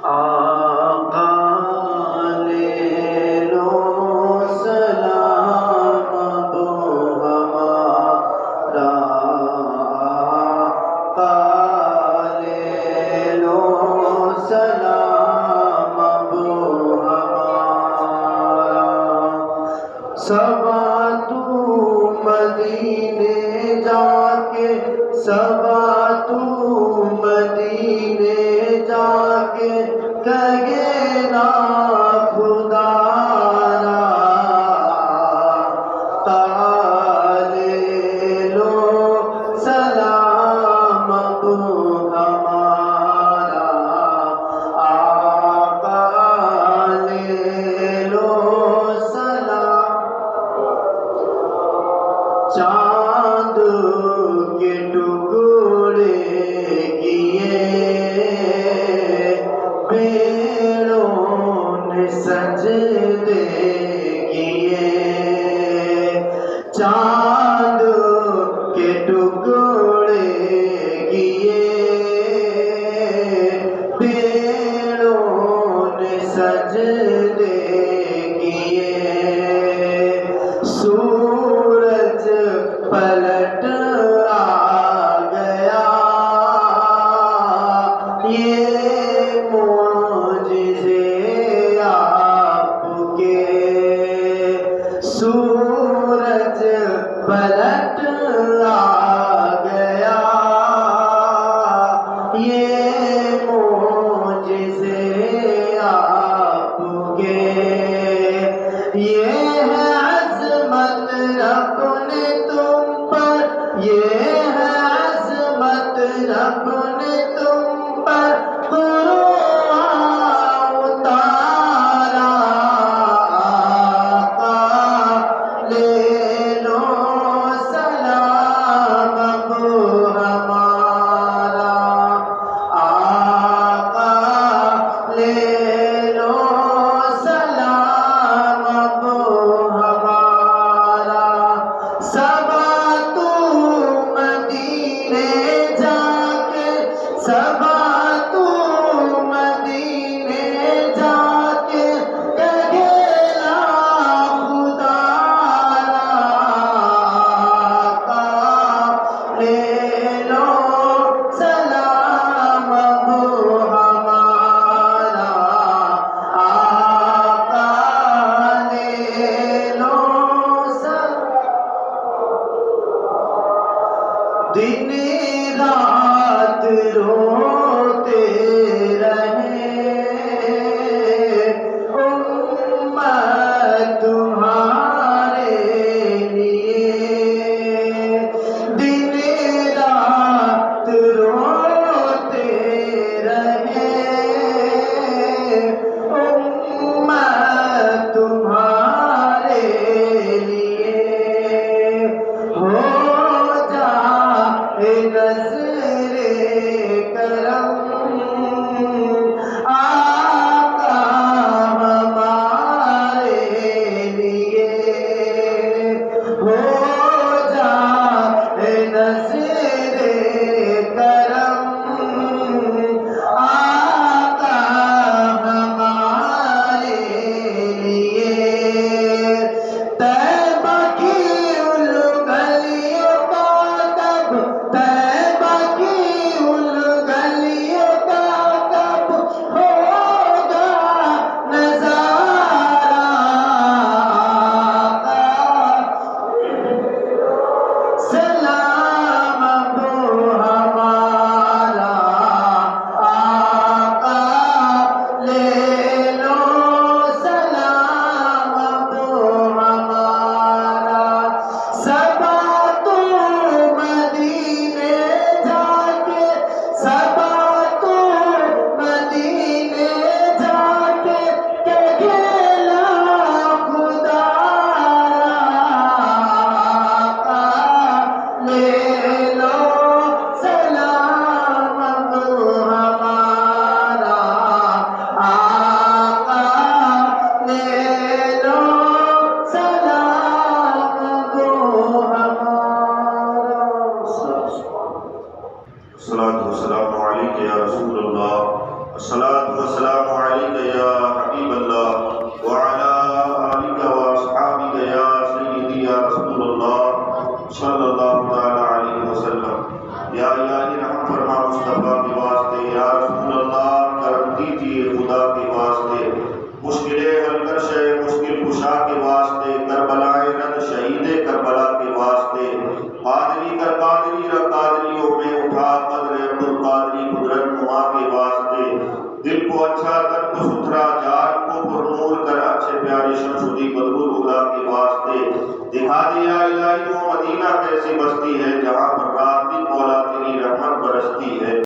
آقا لے لو سلام اب ہمارا، آقا لے لو سلام اب ہمارا۔ صبا تو مدینے جا کے، صبا تو مدینے جا کے کہے نا خدا را، لے لو سلام اب ہمارا، آقا لے لو سلام۔ چاند کے ٹکڑے کیے پیڑوں نے سجدے کیے، چاند کے ٹکڑے کیے پیڑوں نے سجدے کیے، سورج پلٹ آ گیا، یہ معجزے آ السلام علیک یا حبیب اللہ وعلی آلک واصحابک یا سیدی یا رسول اللہ صلی اللہ تعالی علیہ وسلم۔ یا الہی رحم فرما مصطفیٰ کے واسطے، یا رسول اللہ کرم دیجیے خدا کے واسطے، مشکلیں حل کر شے مشکل کشا کے واسطے، کربلائے رد شہید کربلا کے واسطے، قادری کر قادری را قادریوں میں اٹھا قدر عبدالقادری قدرت نما کے واسطے، دل کو اچھا تن کو ستھرا جان کو پرنور کر اچھے پیارے شمشدی بدرور خدا کے واسطے، دکھا دیا الہی وہ مدینہ کیسی بستی ہے جہاں پر رات دن مولا تیری رحمت برستی ہے۔